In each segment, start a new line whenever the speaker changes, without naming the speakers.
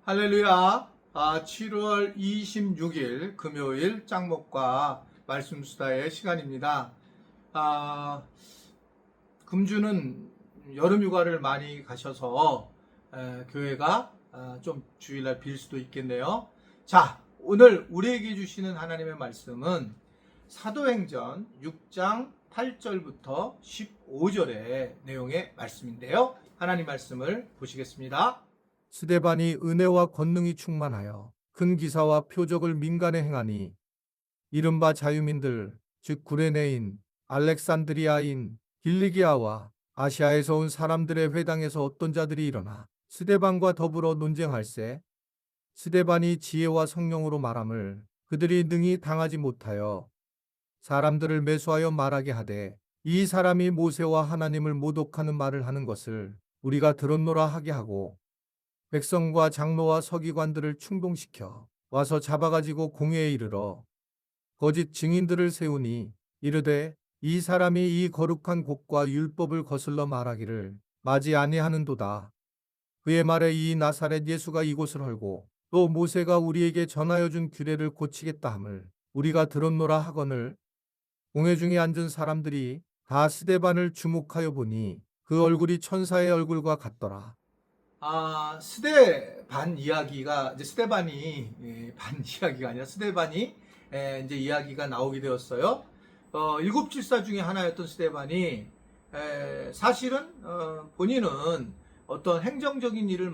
할렐루야. 7월 26일 금요일 짱목과 말씀 수다의 시간입니다. 금주는 여름 휴가를 많이 가셔서 교회가 좀 주일날 빌 수도 있겠네요. 자, 오늘 우리에게 주시는 하나님의 말씀은 사도행전 6장 8절부터 15절의 내용의 말씀인데요. 하나님 말씀을 보시겠습니다.
스데반이 은혜와 권능이 충만하여 큰 기사와 표적을 민간에 행하니 이른바 자유민들 즉 구레네인, 알렉산드리아인, 길리기아와 아시아에서 온 사람들의 회당에서 어떤 자들이 일어나 스데반과 더불어 논쟁할세. 스데반이 지혜와 성령으로 말함을 그들이 능히 당하지 못하여 사람들을 매수하여 말하게 하되 이 사람이 모세와 하나님을 모독하는 말을 하는 것을 우리가 들었노라 하게 하고 백성과 장로와 서기관들을 충동시켜 와서 잡아가지고 공회에 이르러 거짓 증인들을 세우니 이르되 이 사람이 이 거룩한 곳과 율법을 거슬러 말하기를 마지 아니하는도다. 그의 말에 이 나사렛 예수가 이곳을 헐고 또 모세가 우리에게 전하여 준 규례를 고치겠다 함을 우리가 들었노라 하거늘. 공회 중에 앉은 사람들이 다 스데반을 주목하여 보니 그 얼굴이 천사의 얼굴과 같더라.
스데반 이야기가 이제 스데반이 반 이야기가 아니라 스데반이 이제 이야기가 나오게 되었어요. 일곱 질사 중에 하나였던 스데반이 사실은 본인은 어떤 행정적인 일을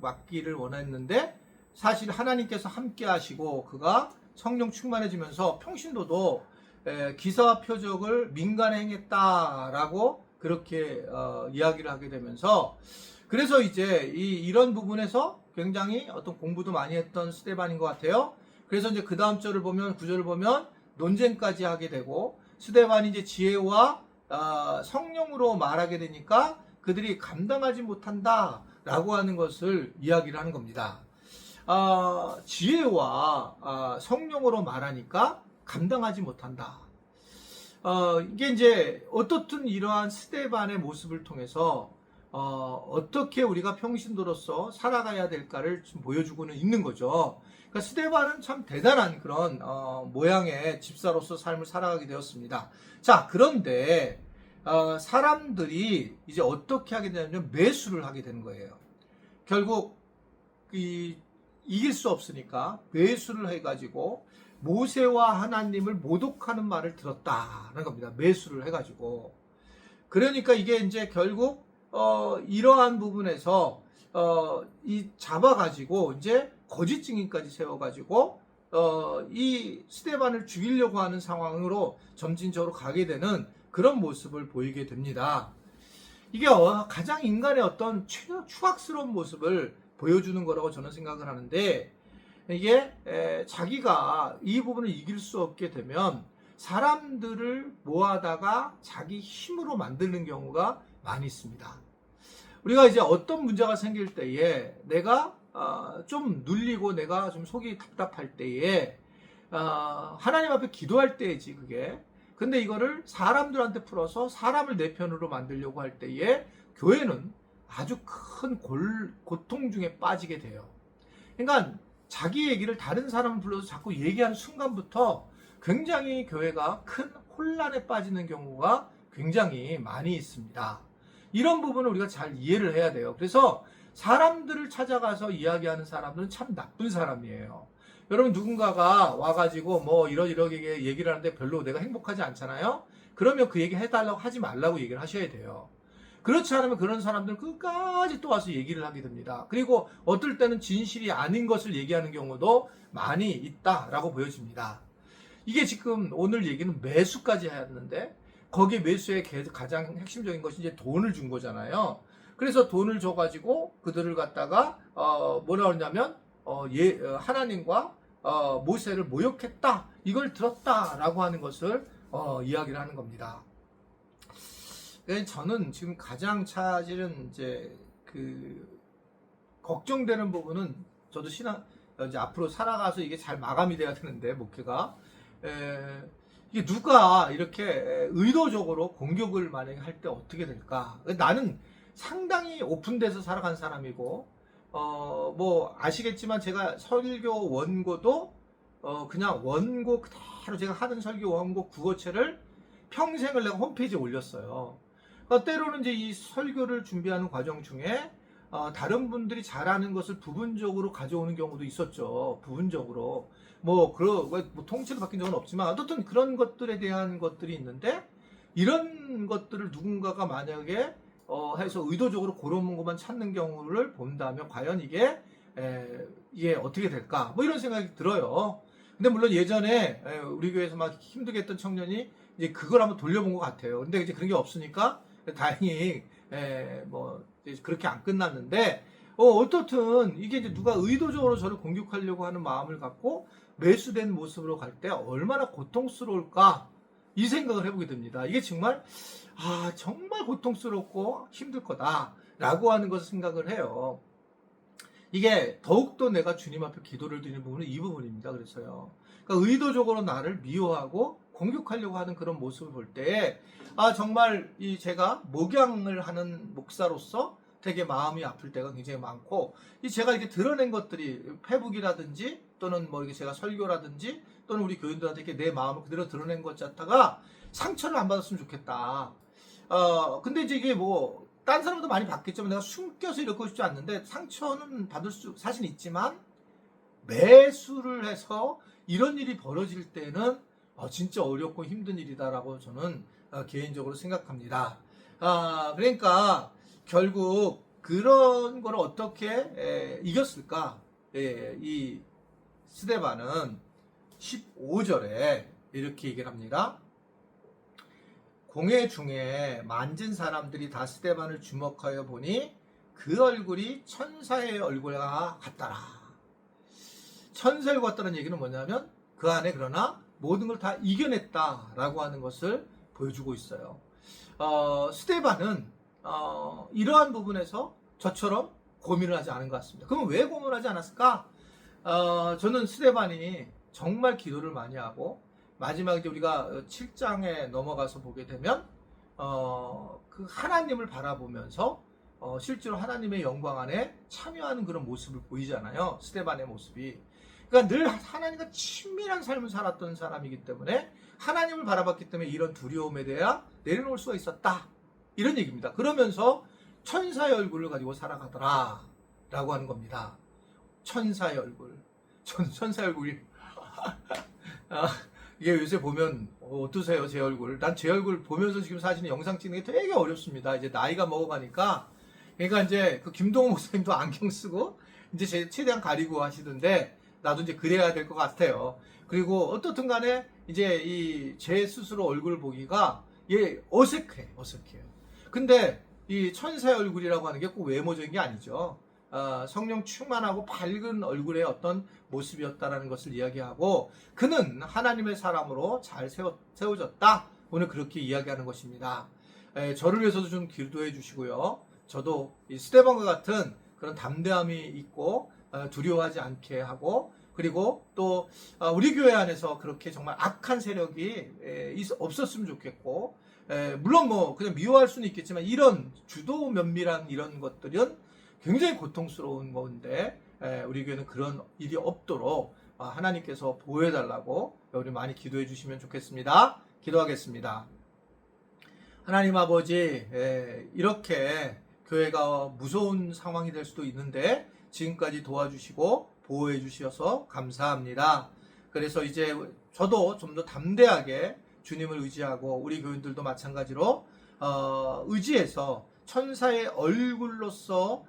맡기를 원했는데 사실 하나님께서 함께 하시고 그가 성령 충만해지면서 평신도도 기사와 표적을 민간에 행했다라고 그렇게 이야기를 하게 되면서 그래서 이제 이런 부분에서 굉장히 어떤 공부도 많이 했던 스데반인 것 같아요. 그래서 이제 그 다음 절을 보면 구절을 보면 논쟁까지 하게 되고 스데반이 이제 지혜와 성령으로 말하게 되니까 그들이 감당하지 못한다라고 하는 것을 이야기를 하는 겁니다. 지혜와 성령으로 말하니까 감당하지 못한다. 이게 이제 어떻든 이러한 스데반의 모습을 통해서 어떻게 우리가 평신도로서 살아가야 될까를 좀 보여주고는 있는 거죠. 그러니까 스데반은 참 대단한 그런 모양의 집사로서 삶을 살아가게 되었습니다. 자, 그런데 사람들이 이제 어떻게 하게 되냐면 매수를 하게 되는 거예요. 결국 이길 수 없으니까 매수를 해가지고 모세와 하나님을 모독하는 말을 들었다는 겁니다. 매수를 해가지고. 그러니까 이게 이제 결국 이러한 부분에서 잡아가지고 이제 거짓 증인까지 세워가지고 이 스데반을 죽이려고 하는 상황으로 점진적으로 가게 되는 그런 모습을 보이게 됩니다. 이게 가장 인간의 어떤 추악스러운 모습을 보여주는 거라고 저는 생각을 하는데 이게 자기가 이 부분을 이길 수 없게 되면 사람들을 모아다가 자기 힘으로 만드는 경우가 많이 있습니다. 우리가 이제 어떤 문제가 생길 때에 내가 좀 눌리고 내가 좀 속이 답답할 때에 하나님 앞에 기도할 때이지 그게. 근데 이거를 사람들한테 풀어서 사람을 내 편으로 만들려고 할 때에 교회는 아주 큰 고통 중에 빠지게 돼요. 그러니까 자기 얘기를 다른 사람을 불러서 자꾸 얘기하는 순간부터 굉장히 교회가 큰 혼란에 빠지는 경우가 굉장히 많이 있습니다. 이런 부분을 우리가 잘 이해를 해야 돼요. 그래서 사람들을 찾아가서 이야기하는 사람들은 참 나쁜 사람이에요. 여러분 누군가가 와가지고 뭐 이러이러게 얘기를 하는데 별로 내가 행복하지 않잖아요. 그러면 그 얘기 해달라고 하지 말라고 얘기를 하셔야 돼요. 그렇지 않으면 그런 사람들은 끝까지 또 와서 얘기를 하게 됩니다. 그리고 어떨 때는 진실이 아닌 것을 얘기하는 경우도 많이 있다라고 보여집니다. 이게 지금 오늘 얘기는 매수까지 했는데 거기에 매수의 가장 핵심적인 것이 이제 돈을 준 거잖아요. 그래서 돈을 줘가지고 그들을 갖다가 뭐라 그러냐면 하나님과 모세를 모욕했다 이걸 들었다라고 하는 것을 이야기를 하는 겁니다. 저는 지금 가장 사실은 이제 걱정되는 부분은 저도 이제 앞으로 살아가서 이게 잘 마감이 돼야 되는데 목회가 이게 누가 이렇게 의도적으로 공격을 만약에 할 때 어떻게 될까? 나는 상당히 오픈돼서 살아간 사람이고 뭐 아시겠지만 제가 설교 원고도 그냥 원고 그대로 제가 하는 설교 원고 국어체를 평생을 내가 홈페이지에 올렸어요. 때로는 이제 이 설교를 준비하는 과정 중에 다른 분들이 잘하는 것을 부분적으로 가져오는 경우도 있었죠. 부분적으로 뭐 통째로 바뀐 적은 없지만 어쨌든 그런 것들에 대한 것들이 있는데, 이런 것들을 누군가가 만약에 해서 의도적으로 그런 것만 찾는 경우를 본다면 과연 이게 어떻게 될까? 뭐 이런 생각이 들어요. 근데 물론 예전에 우리 교회에서 막 힘들게 했던 청년이 이제 그걸 한번 돌려본 것 같아요. 근데 이제 그런 게 없으니까 다행히 뭐 이제 그렇게 안 끝났는데, 어떻든 이게 이제 누가 의도적으로 저를 공격하려고 하는 마음을 갖고 매수된 모습으로 갈 때 얼마나 고통스러울까, 이 생각을 해보게 됩니다. 이게 정말 정말 고통스럽고 힘들 거다라고 하는 것을 생각을 해요. 이게 더욱더 내가 주님 앞에 기도를 드리는 부분은 이 부분입니다. 그래서요. 그러니까 의도적으로 나를 미워하고 공격하려고 하는 그런 모습을 볼 때, 정말 제가 목양을 하는 목사로서 되게 마음이 아플 때가 굉장히 많고, 제가 이렇게 드러낸 것들이 페북이라든지 또는 뭐 이렇게 제가 설교라든지 또는 우리 교인들한테 이렇게 내 마음을 그대로 드러낸 것 자체가 상처를 안 받았으면 좋겠다. 근데 이제 이게 뭐 딴 사람도 많이 받겠지만 내가 숨겨서 이러고 싶지 않는데, 상처는 받을 수 사실 있지만 매수를 해서 이런 일이 벌어질 때는 진짜 어렵고 힘든 일이다라고 저는 개인적으로 생각합니다. 그러니까 결국 그런 걸 어떻게 이겼을까? 이 스데반은 15절에 이렇게 얘기를 합니다. 공회 중에 만진 사람들이 다 스데반을 주목하여 보니 그 얼굴이 천사의 얼굴과 같더라. 천사의 얼굴 같다는 얘기는 뭐냐면 그 안에 그러나 모든 걸 다 이겨냈다라고 하는 것을 보여주고 있어요. 스데반은 이러한 부분에서 저처럼 고민을 하지 않은 것 같습니다. 그럼 왜 고민을 하지 않았을까? 저는 스데반이 정말 기도를 많이 하고, 마지막에 우리가 7장에 넘어가서 보게 되면 그 하나님을 바라보면서 실제로 하나님의 영광 안에 참여하는 그런 모습을 보이잖아요. 스데반의 모습이. 그러니까 늘 하나님과 친밀한 삶을 살았던 사람이기 때문에 하나님을 바라봤기 때문에 이런 두려움에 대해 내려놓을 수가 있었다, 이런 얘기입니다. 그러면서 천사의 얼굴을 가지고 살아가더라 라고 하는 겁니다. 천사의 얼굴. 천사의 얼굴이 이게 요새 보면 어떠세요? 제 얼굴. 난 제 얼굴 보면서 지금 사실 영상 찍는 게 되게 어렵습니다. 이제 나이가 먹어가니까. 그러니까 이제 그 김동호 목사님도 안경 쓰고 이제 최대한 가리고 하시던데, 나도 이제 그래야 될 것 같아요. 그리고 어떻든 간에 이제 제 스스로 얼굴 보기가 어색해요. 근데 이 천사의 얼굴이라고 하는 게 꼭 외모적인 게 아니죠. 성령 충만하고 밝은 얼굴의 어떤 모습이었다라는 것을 이야기하고, 그는 하나님의 사람으로 잘 세워졌다. 오늘 그렇게 이야기하는 것입니다. 저를 위해서도 좀 기도해 주시고요. 저도 이 스데반과 같은 그런 담대함이 있고 두려워하지 않게 하고, 그리고 또 우리 교회 안에서 그렇게 정말 악한 세력이 없었으면 좋겠고, 물론 뭐 그냥 미워할 수는 있겠지만 이런 주도 면밀한 이런 것들은 굉장히 고통스러운 건데, 우리 교회는 그런 일이 없도록 하나님께서 보호해달라고 우리 많이 기도해 주시면 좋겠습니다. 기도하겠습니다. 하나님 아버지, 이렇게 교회가 무서운 상황이 될 수도 있는데 지금까지 도와주시고 보호해 주셔서 감사합니다. 그래서 이제 저도 좀 더 담대하게 주님을 의지하고, 우리 교인들도 마찬가지로 의지해서 천사의 얼굴로서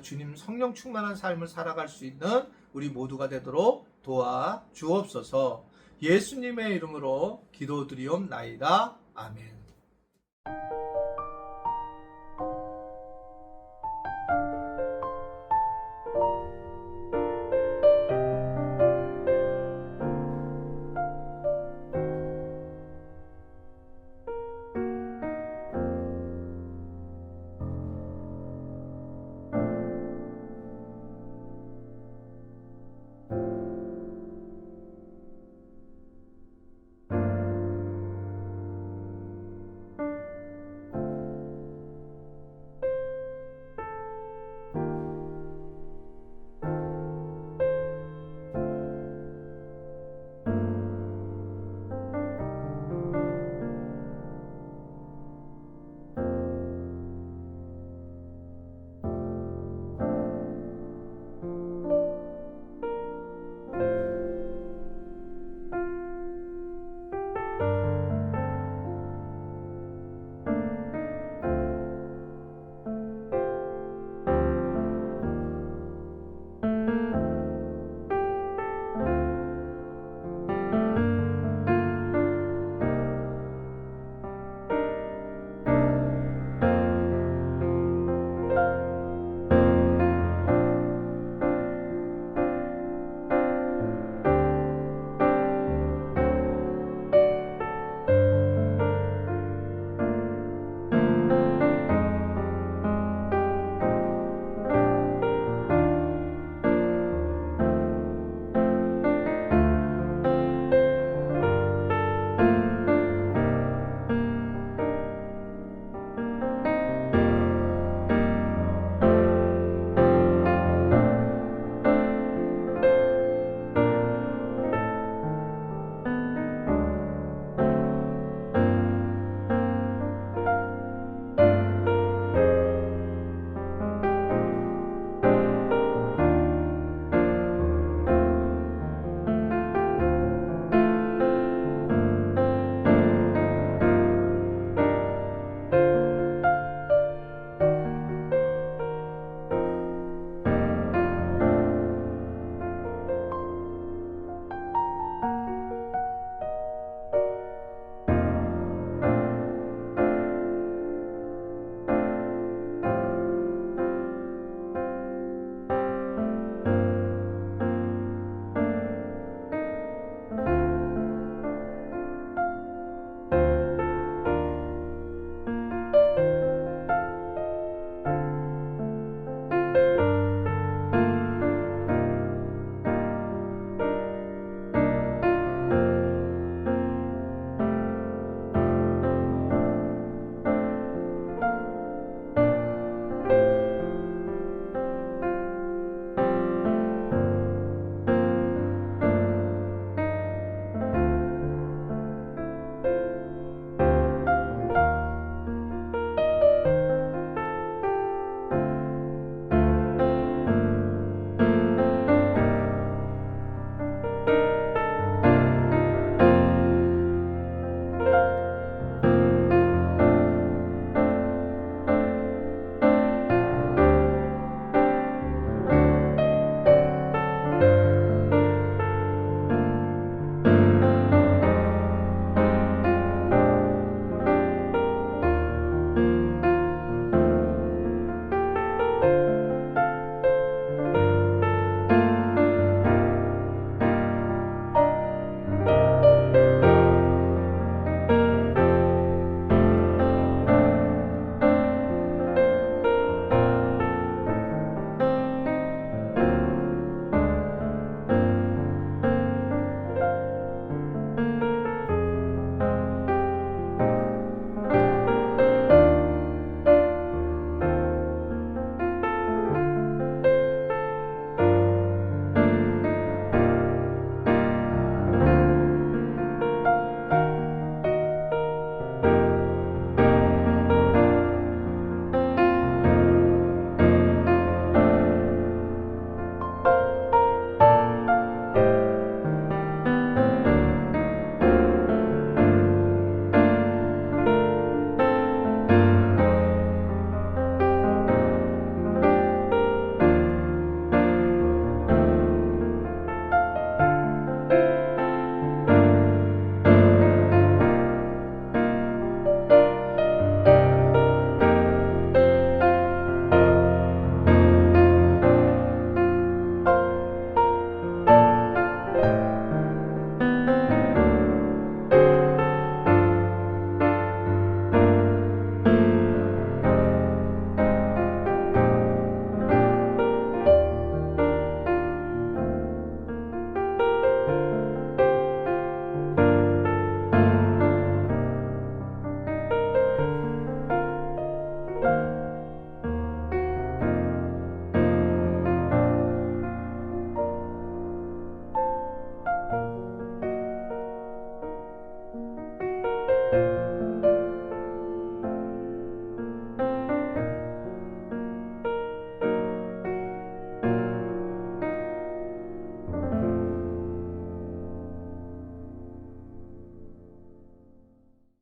주님 성령 충만한 삶을 살아갈 수 있는 우리 모두가 되도록 도와 주옵소서. 예수님의 이름으로 기도드리옵나이다. 아멘.